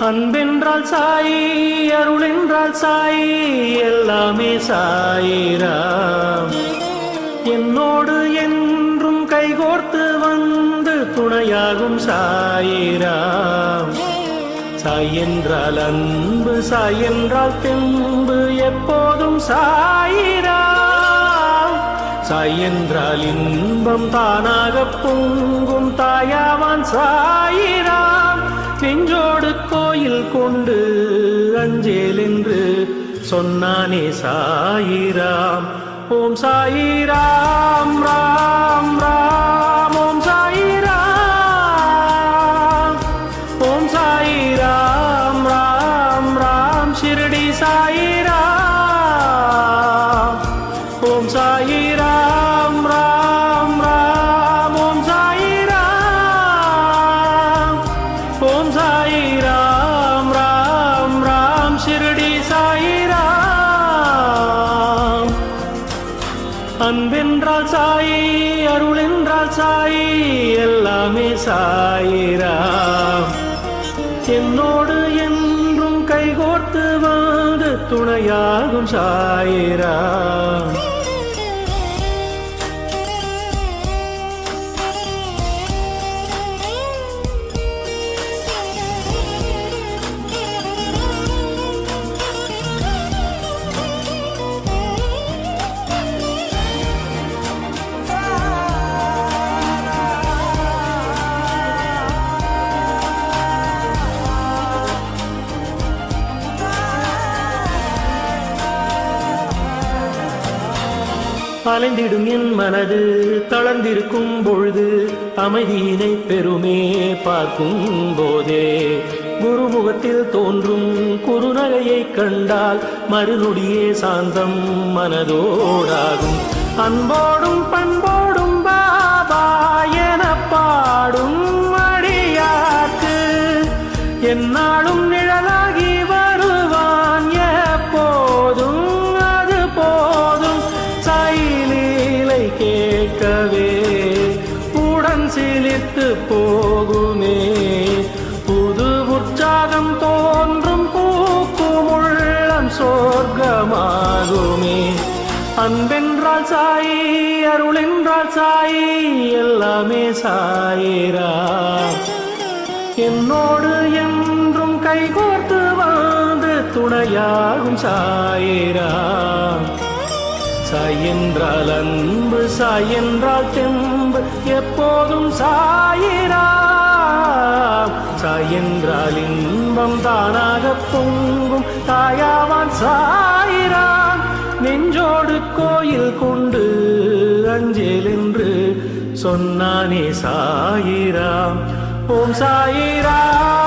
அன்பென்றால் சாயி, அருள் என்றால் சாயி, எல்லாமே சாயிராம். என்னோடு என்றும் கைகோர்த்து வந்து துணையாகும் சாயிராம். சாய் என்றால் அன்பு, சாய் என்றால் தெம்பு, எப்போதும் சாயிராம். சாய் என்றால் இன்பம் தானாக பொங்கும், தாயாவான் சாயிராம். நெஞ்சோடு கோயில் கொண்டு அஞ்சேல் என்று சொன்னானே சாயிராம். ஓம் சாயிராம், ராம் ராம், ஓம் சாயிராம். ஓம் சாயிராம், ராம் ராம், ஷிரடி சாயிராம். ஓம் சாயிராம், ராம் ராம், ஓம் சாயிராம். ஓம் சாயிராம், ராம் ராம், ஷிரடி சாயிராம். அன்பென்றால் சாயி, அருள் என்றால் சாயி, எல்லாமே சாயிராம். என்னோடு என்றும் கைகோர்த்து வந்து துணையாகும் சாயிராம். அலைந்திடும் என் மனது தளர்ந்திருக்கும் பொழுது அமைதியினை பெருமே பார்க்கும் போதே, குருமுகத்தில் தோன்றும் குறுநகையை கண்டால் மறுநொடியே சாந்தம் மனதோடாகும். அன்போடும் பண்போடும் பாபா என பாடும் அடியார்க்கு என்னாலும் நிழலாகி வருவான் எப்போதும். அது போதும் சாயிலீலை கேட்கவே உடன் சிலித்து போகுமே. புது உற்சாகம் தோன்றும், பூக்கும் உள்ளம் சொர்க்கமாகுமே. அன்பென்றால் சாயி, அருள் என்றால் சாயி, எல்லாமே சாயிராம். என்னோடு என்றும் கைகோர்த்து வந்து துணையாகும் சாயிராம். சாய் என்றால் அன்பு, சாய் என்றால் தெம்பு, எப்போதும் சாயிராம். சாய் என்றால் இன்பம் தானாக பொங்கும், தாயாவான் சாயிராம். நெஞ்சோடு கோயில் கொண்டு அஞ்சேல் என்று சொன்னானே சாயிராம். ஓம் சாயிராம்.